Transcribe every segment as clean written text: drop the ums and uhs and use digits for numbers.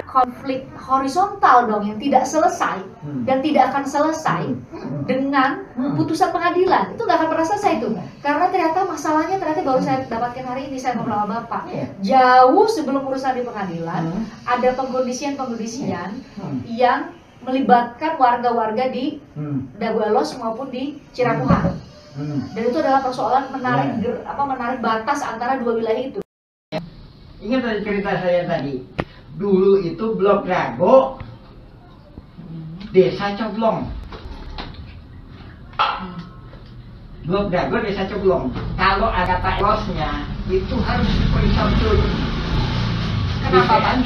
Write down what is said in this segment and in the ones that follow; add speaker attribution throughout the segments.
Speaker 1: konflik horizontal dong yang tidak selesai dan tidak akan selesai dengan putusan pengadilan. Itu nggak akan pernah selesai itu, karena ternyata masalahnya baru saya dapatkan hari ini, saya ngobrol sama Bapak. Jauh sebelum urusan di pengadilan ada pengkondisian yang melibatkan warga-warga di Dago Elos maupun di Ciramuhan. Dan itu adalah persoalan menarik batas antara dua wilayah itu.
Speaker 2: Ingat tadi cerita saya tadi, dulu itu Blok Dago, Desa Coblong. Blok Dago, Desa Coblong. Kalau ada Pak Elosnya, itu harus diperiksa betul.
Speaker 1: Kenapa, Pak?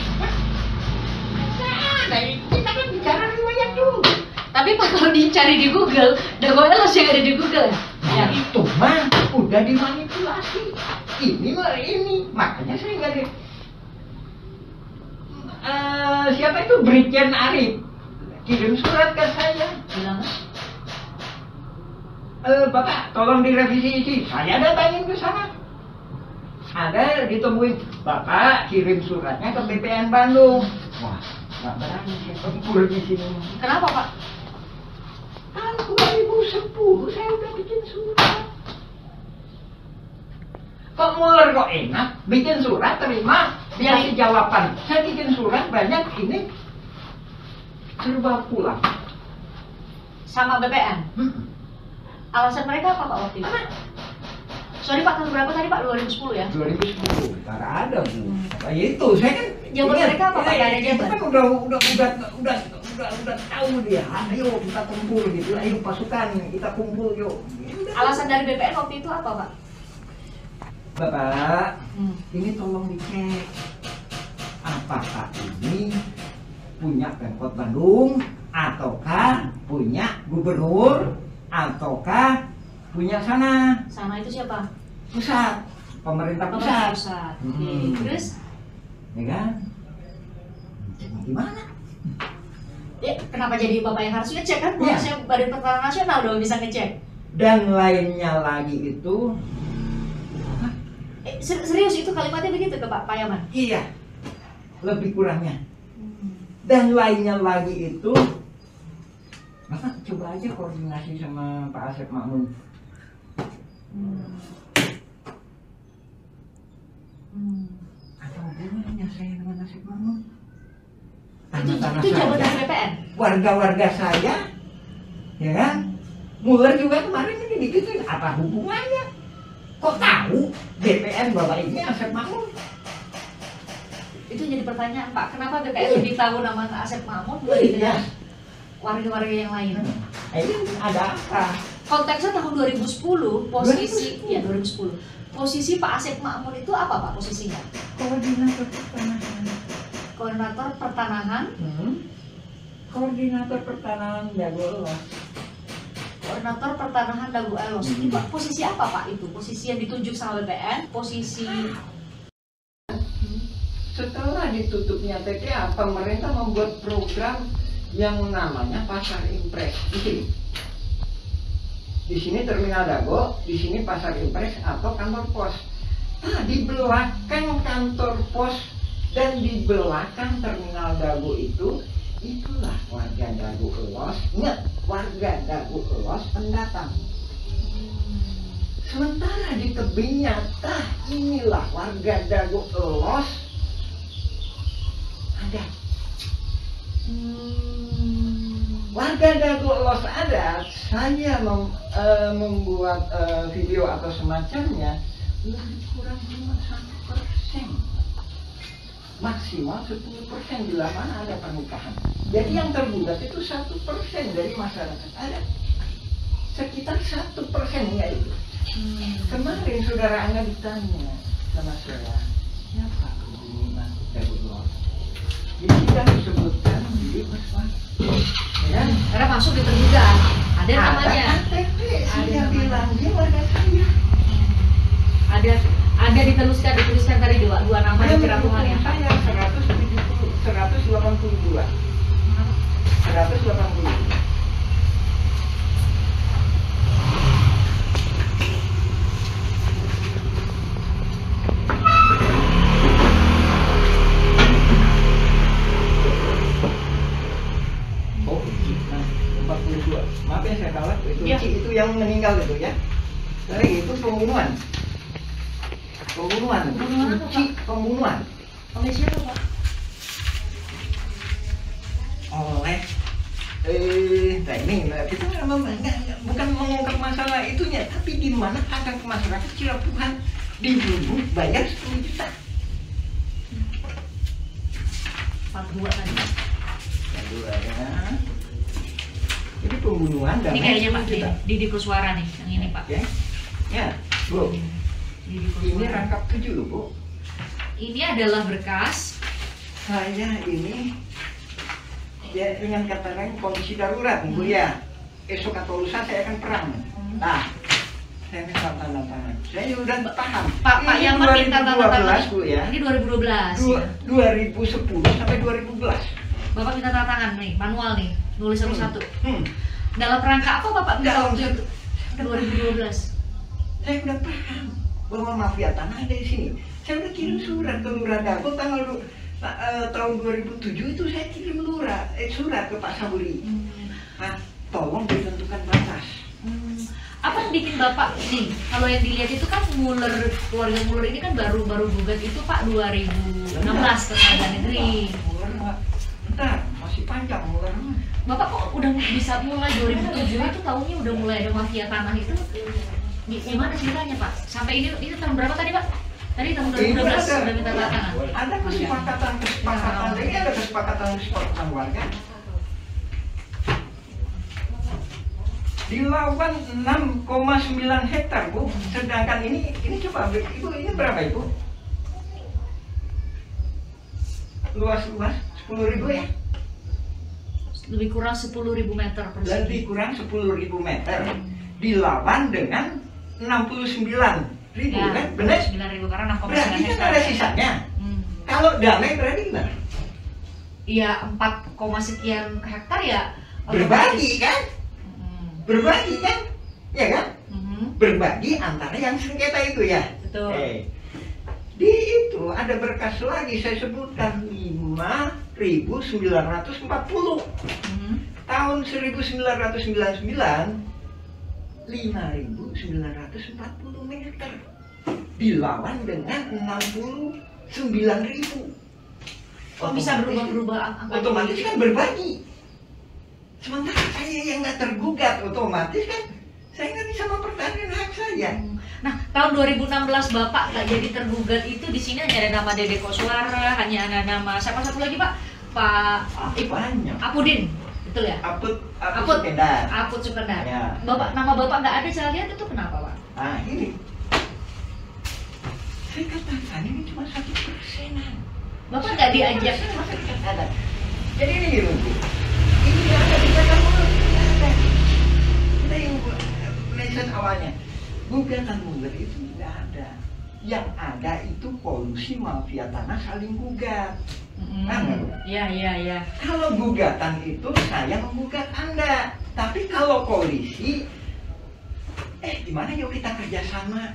Speaker 2: Kita kan bicara riwayat dulu.
Speaker 1: Tapi Pak, kalau dicari di Google, Dago Elos yang ada di Google
Speaker 2: ya? Itu mah udah dimanipulasi. Ini makanya saya nggak siapa itu Brigjen Arif kirim surat ke saya bilang, Bapak tolong direvisi isi. Saya datangin ke sana, ada ditemuin, Bapak kirim suratnya ke BPN Bandung. Wah, nggak berani saya tempur di sini.
Speaker 1: Kenapa, Pak?
Speaker 2: Tahun 2010 saya udah bikin surat. Kok Muller kok enak, bikin surat terima, biar jawaban. Saya bikin surat banyak ini serba pulang.
Speaker 1: Sama BPN? Alasan mereka apa, Pak, waktu itu? Sorry Pak, tahun berapa tadi Pak? 2010 ya?
Speaker 2: 2010, ntar ada Bu. Nah, itu, saya kan
Speaker 1: jawaban mereka apa Pak? Ada jawaban?
Speaker 2: Kan udah tahu dia. Ayo kita kumpul gitu, ayo pasukan kita kumpul yuk.
Speaker 1: Alasan dari BPN waktu itu apa Pak?
Speaker 2: Bapak, ini tolong dicek apakah ini punya Pemkot Bandung, ataukah punya gubernur, ataukah punya sana.
Speaker 1: Sana itu siapa?
Speaker 2: Pusat, pemerintah pusat.
Speaker 1: Terus?
Speaker 2: Ya kan? Gimana?
Speaker 1: Ya, kenapa jadi Bapak yang harus ngecek kan? Harusnya Badan Pertanahan Nasional dong bisa ngecek.
Speaker 2: Dan lainnya lagi itu
Speaker 1: serius itu kalimatnya begitu ke Pak Yaman?
Speaker 2: Iya, lebih kurangnya. Dan lainnya lagi itu, Bapak coba aja koordinasi sama Pak Asep Makmun. Ada hubungannya saya dengan Asep Makmun.
Speaker 1: Itu jabatan BPN?
Speaker 2: Warga-warga saya, ya kan? Muller juga kemarin ini digituin, apa hubungannya? Kok tahu BPN bahwa ini Asep Makmun?
Speaker 1: Itu jadi pertanyaan Pak, kenapa BPN lebih tahu nama Asep Makmun dibanding warga-warga yang lain?
Speaker 2: Ini ada apa?
Speaker 1: Konteksnya tahun 2010, posisi 2010. Ya 2010. Posisi Pak Asep Makmun itu apa Pak posisinya?
Speaker 2: Koordinator pertanahan.
Speaker 1: Koordinator pertanahan?
Speaker 2: Koordinator pertanahan Dago Elos.
Speaker 1: Koordinator pertanahan Dago Elos. Itu posisi apa Pak itu? Posisi yang ditunjuk sama BPN? Posisi
Speaker 2: setelah ditutupnya TTA, pemerintah membuat program yang namanya Pasar Impres. Di sini Terminal Dago, di sini Pasar Impres atau kantor pos. Nah, di belakang kantor pos dan di belakang Terminal Dago itulah warga Dago Elos. Ingat, warga Dago Elos pendatang. Sementara di tebingnya, inilah warga Dago Elos ada. Warga Dago Elos ada, saya membuat video atau semacamnya, lebih kurang cuma 1%, maksimal 10% bila mana ada pernikahan. Jadi yang tergugat itu 1% dari masyarakat ada, sekitar 1% ya itu. Kemarin saudara Angga ditanya sama saya, siapa hubungan Dago Elos? Jadi kita disebutkan di Meswan. Ya,
Speaker 1: karena masuk di terduga ada namanya.
Speaker 2: Saya bilang dia warga saya.
Speaker 1: Ada dituliskan tadi dua nama di Ciramuhan ya.
Speaker 2: Saya 182. 182. Suci itu yang meninggal itu ya. Jadi itu pembunuhan. Pembunuhan. Suci pembunuhan.
Speaker 1: Oleh siapa Pak?
Speaker 2: Oleh nah ini kita bukan mengungkap masalah itunya, tapi di mana ada masyarakat Cilapuhan dibunuh bayar 10 juta.
Speaker 1: 42 tadi.
Speaker 2: 42 ya. Jadi pembunuhan dan
Speaker 1: ini kayaknya Pak Didi Kuswara nih, yang ini Pak.
Speaker 2: Oke. Ya, Bu.
Speaker 1: Didi
Speaker 2: Ini
Speaker 1: Kuswara.
Speaker 2: rangkap 7 loh, Bu.
Speaker 1: Ini adalah berkas.
Speaker 2: Saya ini ya dengan kata lain kondisi darurat, Bu ya. Esok atau lusa saya akan perang. Nah, saya minta tanda tangan. Saya udah paham.
Speaker 1: Pak Yaman minta tanda tangan.
Speaker 2: Bu ya.
Speaker 1: Ini 2012. Ya.
Speaker 2: 2010 sampai 2012.
Speaker 1: Bapak minta tanda tangan nih, manual nih, nulis satu-satu.
Speaker 2: Hmm.
Speaker 1: Dalam rangka apa Bapak minta
Speaker 2: Dalam
Speaker 1: waktu itu? 2012.
Speaker 2: Saya udah paham bahwa mafia tanah ada di sini. Saya udah kirim surat ke Lurah Dago tahun 2007 itu saya kirim surat ke Pak Saburi. Nah, tolong ditentukan batas.
Speaker 1: Apa yang bikin Bapak nih? Kalau yang dilihat itu kan keluarga Muller ini kan baru gugat itu Pak 2016 ke Pengadilan Negeri.
Speaker 2: Bentar, masih panjang Muller.
Speaker 1: Bapak kok udah bisa mulai 2007 itu tahunnya udah mulai ada mafia tanah itu? Gimana ceritanya Pak? Sampai ini tahun berapa tadi Pak? Tadi tahun 2012 sudah minta tanda tangan.
Speaker 2: Ada kesepakatan, ini ada kesepakatan warga. Dilawan 6,9 hektar Bu, sedangkan ini coba Ibu ini berapa Ibu? Luas 10.000 ya?
Speaker 1: Lebih kurang 10.000 meter persegi.
Speaker 2: Lebih kurang 10.000 meter. Dilawan dengan 69.000
Speaker 1: ya,
Speaker 2: kan? Benar?
Speaker 1: 9.000 karena 6,9
Speaker 2: berarti kan
Speaker 1: hektar.
Speaker 2: ada sisanya. Kalau damai berarti gimana?
Speaker 1: Iya 4, sekian hektar ya.
Speaker 2: Berbagi kan? Berbagi kan? Ya kan? Berbagi antara yang sengketa itu ya.
Speaker 1: Betul.
Speaker 2: Di itu ada berkas lagi saya sebutkan 5.940. Tahun 1999 5.940 meter dilawan dengan 69.000.
Speaker 1: Kok bisa berubah-berubah angka?
Speaker 2: Otomatis kan berbagi. Sementara saya yang nggak tergugat, otomatis kan saya nggak bisa mempertahankan hak saya.
Speaker 1: Nah, tahun 2016 Bapak nggak jadi tergugat itu di sini hanya ada nama Dede Kuswara, hanya ada nama siapa satu lagi Pak? Pak
Speaker 2: Banyak.
Speaker 1: Apudin, betul ya?
Speaker 2: Apud Sukendar.
Speaker 1: Apud Sukendar.
Speaker 2: Ya.
Speaker 1: Nama Bapak nggak ada saya lihat itu kenapa Pak?
Speaker 2: Nah ini, saya katakan ini cuma 1%-an.
Speaker 1: Bapak nggak diajak?
Speaker 2: Jadi ini gitu, ini ada di belakang mulut, ada. Kita yang mention awalnya, gugatan Muller itu tidak ada. Yang ada itu kolusi mafia tanah saling gugat.
Speaker 1: Iya.
Speaker 2: Kalau gugatan itu saya menggugat Anda, tapi kalau koalisi, gimana yuk kita kerjasama?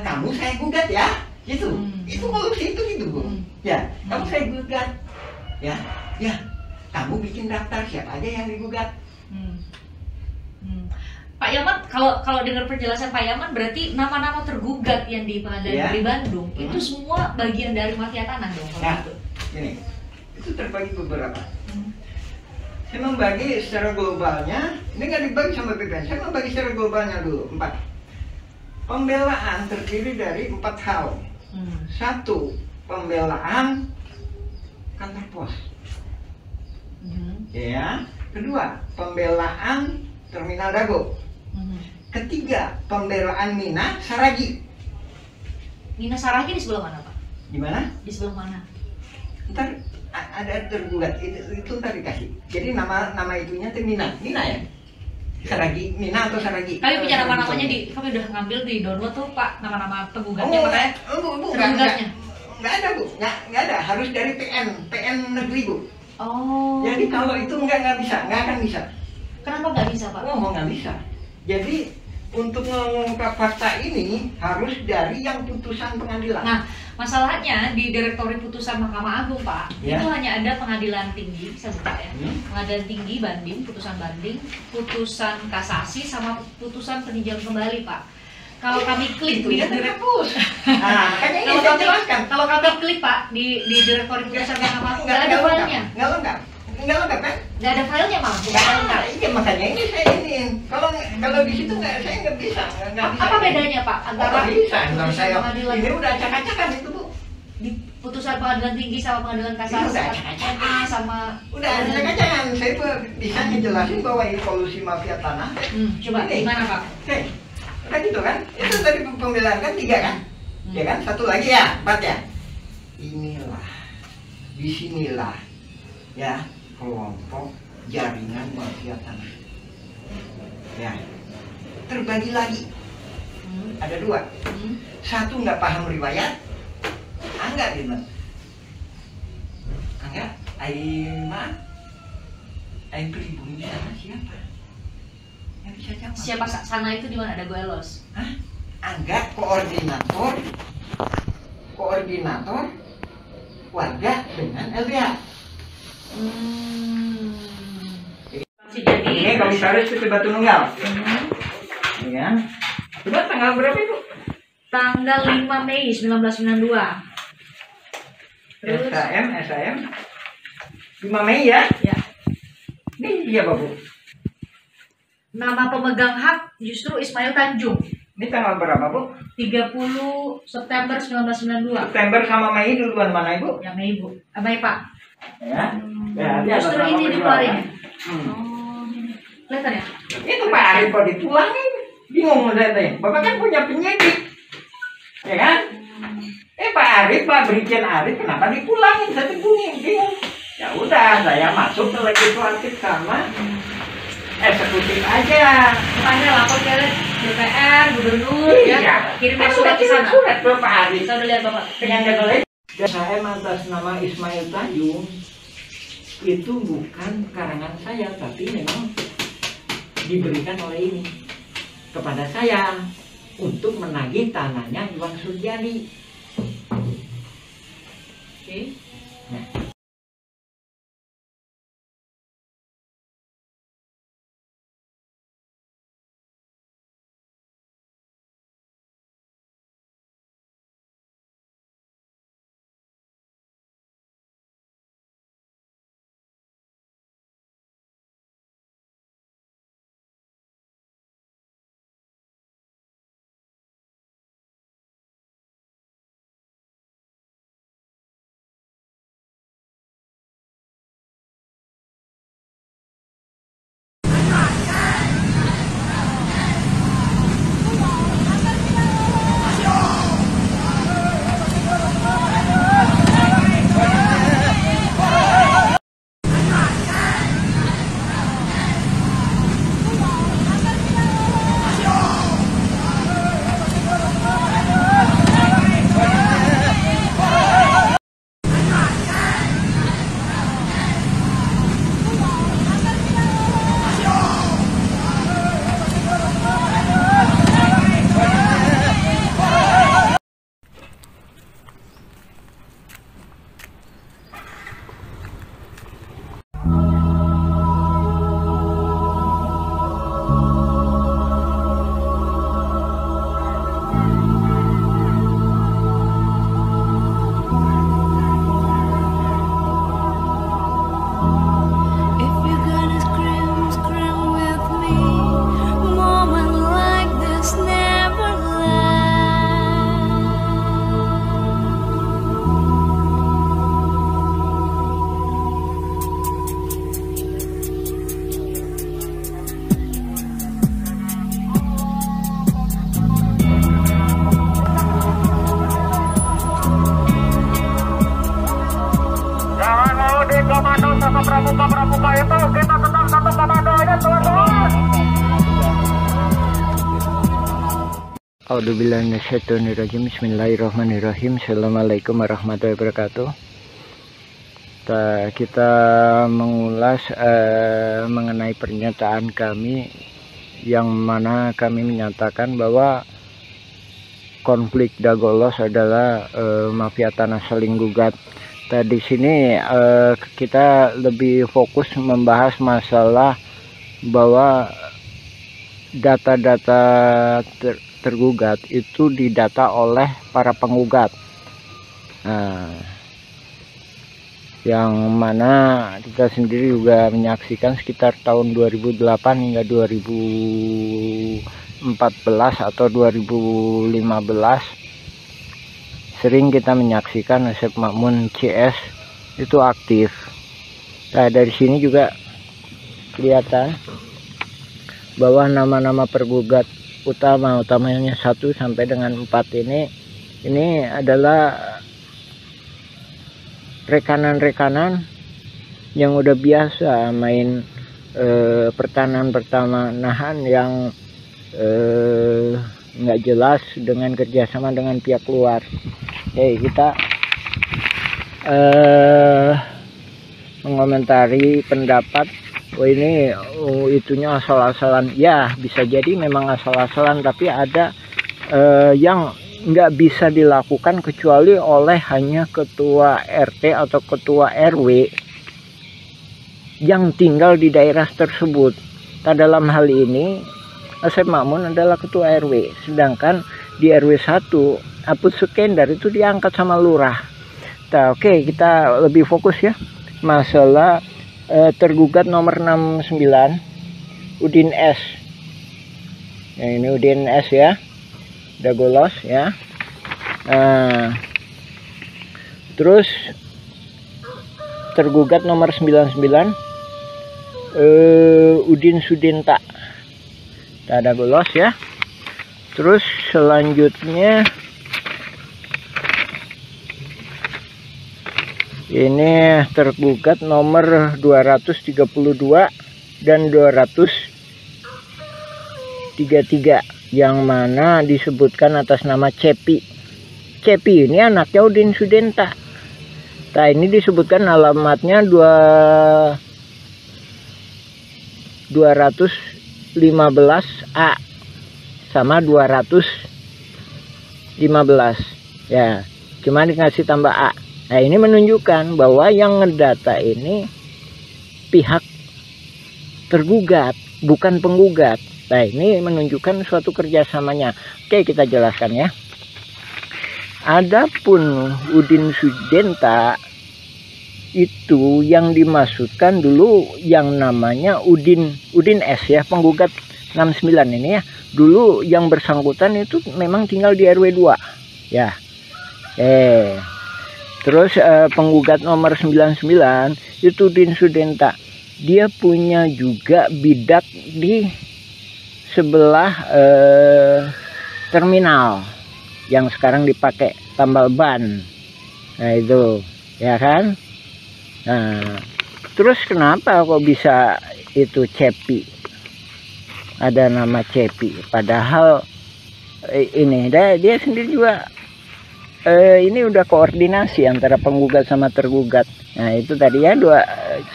Speaker 2: Kamu saya gugat ya, gitu. Itu kolusi itu gitu Bu. Ya, kamu saya gugat, ya. Kamu bikin daftar siapa aja yang digugat.
Speaker 1: Pak Yaman, kalau dengar penjelasan Pak Yaman berarti nama-nama tergugat yang di Pengadilan Negeri Bandung itu semua bagian dari mafia tanah dong.
Speaker 2: Nah, ini itu terbagi beberapa. Saya membagi secara globalnya, ini nggak dibagi sama BPN. Saya membagi secara globalnya dulu 4. Pembelaan terdiri dari 4 hal. 1. Pembelaan kantor pos. Ya. 2. Pembelaan terminal Dago. 3. Pembelaan Mina Saragi.
Speaker 1: Mina Saragi di sebelah mana Pak?
Speaker 2: Di mana?
Speaker 1: Di sebelah mana?
Speaker 2: Ntar ada tergugat itu ntar dikasih. Jadi nama itunya tuh Mina ya. Saragi, Mina atau Saragi.
Speaker 1: Kami punya nama-namanya kami udah ngambil di download tuh Pak, nama-nama penggugatnya makanya.
Speaker 2: Bu,
Speaker 1: tergugatnya.
Speaker 2: Nggak ada Bu, nggak ada. Harus dari PN negeri Bu.
Speaker 1: Oh.
Speaker 2: Jadi kalau itu nggak bisa, nggak akan bisa.
Speaker 1: Kenapa nggak bisa Pak?
Speaker 2: Nggak bisa. Jadi untuk mengungkap fakta ini harus dari yang putusan pengadilan.
Speaker 1: Nah, masalahnya di Direktori Putusan Mahkamah Agung, Pak,
Speaker 2: Ya.
Speaker 1: itu hanya ada pengadilan tinggi, saya buka ya. Pengadilan tinggi banding, putusan banding, putusan kasasi, sama putusan peninjauan kembali, Pak. Kalau kami klik di
Speaker 2: hapus. Nah, makanya ini
Speaker 1: kalau
Speaker 2: saya
Speaker 1: kami
Speaker 2: jelaskan.
Speaker 1: kalau kami klik, Pak, di Direktori Putusan Mahkamah Agung nggak ada
Speaker 2: lengkap.
Speaker 1: filenya.
Speaker 2: Nggak lengkap. Nggak lengkap kan?
Speaker 1: Nggak ada filenya, Pak.
Speaker 2: Nggak lengkap. Iya, makanya ini saya ini. Kalau di situ saya nggak bisa. Nggak bisa.
Speaker 1: Apa bedanya, Pak, antara
Speaker 2: Nggak bisa. Nggak
Speaker 1: putusan
Speaker 2: saya.
Speaker 1: pengadilan
Speaker 2: Ini udah acak-acakan itu, Bu.
Speaker 1: di putusan pengadilan tinggi sama pengadilan kasasi,
Speaker 2: Udah acak-acakan.
Speaker 1: SMA sama
Speaker 2: Udah acak-acakan. Saya bisa ngejelasin bahwa evolusi mafia tanah.
Speaker 1: coba
Speaker 2: Ini.
Speaker 1: gimana, Pak?
Speaker 2: Oke. Udah gitu kan? Itu tadi pembelaan kan 3 kan? Ya kan? 1 lagi ya, 4 ya. Inilah, disinilah ya kelompok jaringan mafia tanah. Ya, terbagi lagi. Ada 2. 1 nggak paham riwayat, Angga gitu. Angga, Aima, pribumi sama siapa? Yang bisa jawab.
Speaker 1: Siapa sana itu di mana ada Goelos?
Speaker 2: Hah? Angga koordinator warga dengan LBH.
Speaker 1: Jadi
Speaker 2: Ini Komisaris PT Batu Nunggal. Ya. Coba tanggal berapa itu?
Speaker 1: tanggal 5 Mei 1992. Terus
Speaker 2: SAM 5 Mei ya?
Speaker 1: ya,
Speaker 2: Ini dia Bu.
Speaker 1: nama pemegang hak justru Ismail Tanjung.
Speaker 2: Ini tanggal berapa Bu?
Speaker 1: 30 September 1992.
Speaker 2: September sama Mei duluan mana Ibu?
Speaker 1: Ya Mei, Bu. Mei, Pak.
Speaker 2: Ya. Ya, dia
Speaker 1: Justru
Speaker 2: atas nama
Speaker 1: ini
Speaker 2: beliau,
Speaker 1: dikeluarin.
Speaker 2: kan?
Speaker 1: Oh, ini. Kelihatan ya?
Speaker 2: Itu Pak Arif kok dipulangin. Bingung saya tanya. Bapak kan punya penyidik. Ya kan? Pak Arif, Pak Brigjen Arif kenapa dipulangin? Saya tuh bingung. Ya udah, saya masuk ke legislatif sama eksekutif aja.
Speaker 1: Makanya lapor ke DPR, gubernur,
Speaker 2: Iya.
Speaker 1: ya. Kirim surat ke sana.
Speaker 2: Surat ke Pak Arif.
Speaker 1: Kita udah lihat, Bapak.
Speaker 2: Dengan kata lain, saya atas nama Ismail Tanjung itu bukan karangan saya, tapi memang diberikan oleh ini kepada saya untuk menagih tanahnya Iwan Surjani.
Speaker 1: Oke.
Speaker 2: Nah.
Speaker 3: pramuka itu kita tetap satu komando aja teman-teman.
Speaker 2: A'udzubillahiminasyaitonirrajim. Bismillahirrahmanirrahim. Assalamualaikum warahmatullahi wabarakatuh. Kita mengulas mengenai pernyataan kami
Speaker 4: yang mana kami menyatakan bahwa konflik Dagolos adalah mafia tanah saling gugat. Di sini kita lebih fokus membahas masalah bahwa data-data tergugat itu didata oleh para penggugat. Yang mana kita sendiri juga menyaksikan sekitar tahun 2008 hingga 2014 atau 2015 sering kita menyaksikan Asep Makmun CS itu aktif. Nah, dari sini juga kelihatan bahwa nama-nama pergugat utamanya 1 sampai dengan 4 ini adalah rekanan-rekanan yang udah biasa main pertanahan yang nggak jelas dengan kerjasama dengan pihak luar. Kita mengomentari pendapat ini itunya asal-asalan. Ya, bisa jadi memang asal-asalan, tapi ada yang nggak bisa dilakukan kecuali oleh hanya ketua RT atau ketua RW yang tinggal di daerah tersebut. Nah, dalam hal ini Asep Makmun adalah ketua RW, sedangkan di RW 1 Apus Sukendar itu diangkat sama lurah. Nah, oke, kita lebih fokus ya masalah tergugat nomor 69 Udin S. Nah, ini Udin S ya, Dagolos ya. Terus tergugat nomor 99 Udin Sudinta, Dagolos ya. Terus selanjutnya ini tergugat nomor 232 dan 233 yang mana disebutkan atas nama Cepi. Cepi ini anaknya Udin Sudinta. Nah, ini disebutkan alamatnya 215A sama 215 ya, cuma dikasih tambah A. Nah, ini menunjukkan bahwa yang ngedata ini pihak tergugat, bukan penggugat. Nah, ini menunjukkan suatu kerjasamanya. Oke, kita jelaskan ya. Adapun Udin Sudinta itu yang dimaksudkan dulu yang namanya Udin S ya, penggugat 69 ini ya. Dulu yang bersangkutan itu memang tinggal di RW 2 ya. Terus penggugat nomor 99 itu Udin Sudinta. Dia punya juga bidak di sebelah terminal yang sekarang dipakai tambal ban. Nah, itu ya kan. Nah, terus kenapa kok bisa itu Cepi, ada nama Cepi, padahal ini dia sendiri juga ini udah koordinasi antara penggugat sama tergugat. Nah, itu tadi ya,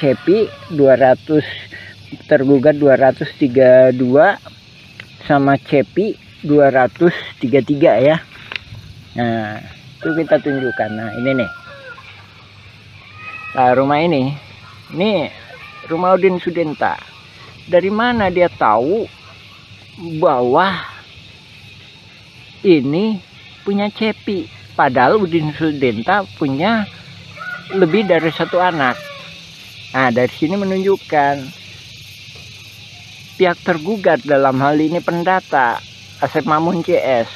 Speaker 4: Cepi 200, tergugat 232 sama Cepi 233 ya. Nah, itu kita tunjukkan. Nah, ini nih. Nah, rumah ini rumah Udin Sudinta. Dari mana dia tahu bahwa ini punya Cepi? Padahal Udin Sudinta punya lebih dari 1 anak. Nah, dari sini menunjukkan pihak tergugat, dalam hal ini pendata Asep Makmun CS,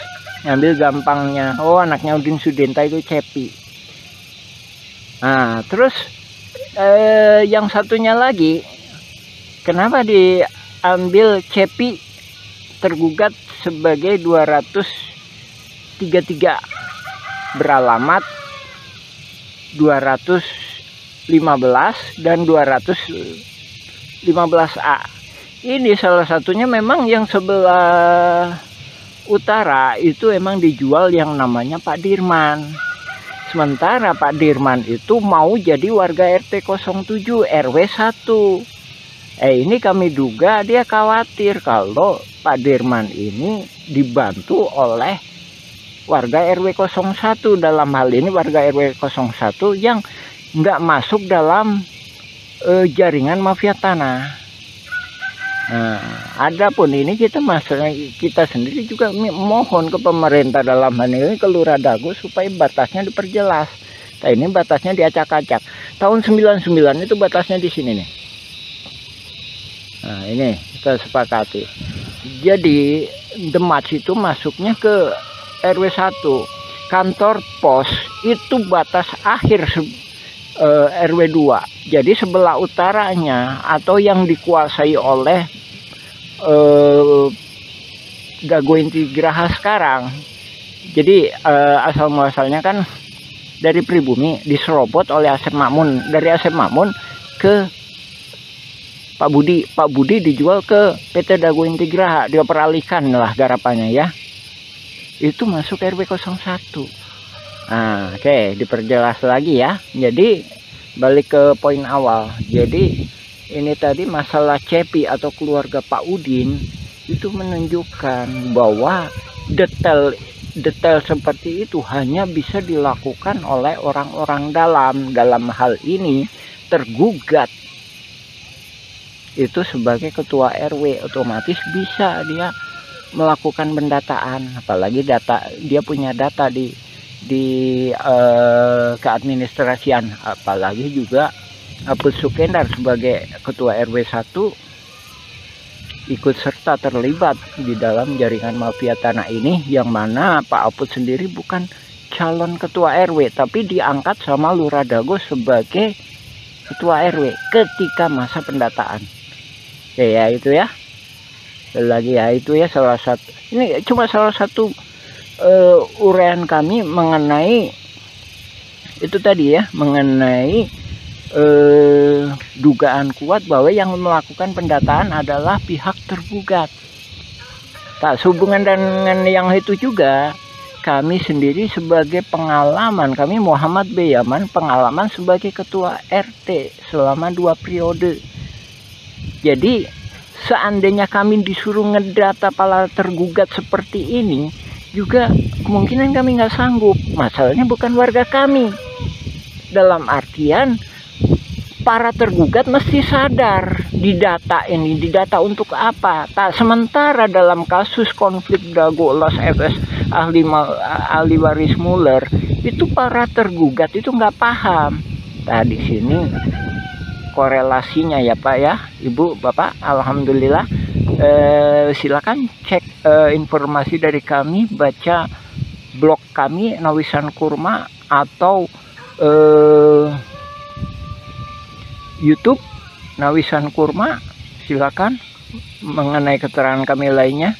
Speaker 4: ngambil gampangnya, oh anaknya Udin Sudinta itu Cepi. Nah, terus yang satunya lagi, kenapa diambil Cepi tergugat sebagai 233 beralamat 215 dan 215A. Ini salah satunya memang yang sebelah utara itu emang dijual yang namanya Pak Dirman. Sementara Pak Dirman itu mau jadi warga RT 07 RW 1. Ini kami duga dia khawatir kalau Pak Dirman ini dibantu oleh warga RW 01, dalam hal ini warga RW 01 yang nggak masuk dalam jaringan mafia tanah. Nah, adapun ini kita sendiri juga mohon ke pemerintah dalam hal ini ke Lurah Dago supaya batasnya diperjelas. Nah, ini batasnya diacak-acak. Tahun 99 itu batasnya di sini nih. Nah, ini kita sepakati. Jadi Demak itu masuknya ke RW 1. Kantor pos itu batas akhir RW 2. Jadi sebelah utaranya atau yang dikuasai oleh Dago Inti Geraha sekarang. Jadi asal muasalnya kan dari pribumi diserobot oleh Asep Makmun, dari Asep Makmun ke Pak Budi. Pak Budi dijual ke PT Dago Inti Geraha, dia peralihkan lah garapannya ya. Itu masuk RW 01. Nah, oke, diperjelas lagi ya. Jadi balik ke poin awal. Jadi ini tadi masalah Cepi atau keluarga Pak Udin itu menunjukkan bahwa detail seperti itu hanya bisa dilakukan oleh orang-orang dalam hal ini tergugat itu sebagai ketua RW, otomatis bisa dia melakukan pendataan, apalagi dia punya data di keadministrasian, apalagi juga Apus Sukendar sebagai ketua RW 1 ikut serta terlibat di dalam jaringan mafia tanah ini, yang mana Pak Apus sendiri bukan calon ketua RW tapi diangkat sama Lurah Dago sebagai ketua RW ketika masa pendataan. Ya itu ya. Lagi ya itu ya salah satu. Ini cuma salah satu uraian kami mengenai itu tadi ya, mengenai dugaan kuat bahwa yang melakukan pendataan adalah pihak tergugat. Tak sehubungan dengan yang itu juga, kami sendiri sebagai pengalaman, kami Muhammad B. Yaman pengalaman sebagai ketua RT selama 2 periode. Jadi seandainya kami disuruh ngedata para tergugat seperti ini, juga kemungkinan kami nggak sanggup. Masalahnya bukan warga kami. Dalam artian para tergugat mesti sadar didata ini, didata untuk apa? Tak sementara dalam kasus konflik Dago Los FS ahli waris Muller itu para tergugat itu nggak paham. Nah di sini korelasinya ya Pak ya, Ibu, Bapak, alhamdulillah. Silakan cek informasi dari kami, baca blog kami Nawisan Kurma atau YouTube Nawisan Kurma, silakan mengenai keterangan kami lainnya.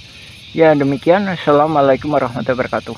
Speaker 4: Ya demikian, assalamualaikum warahmatullahi wabarakatuh.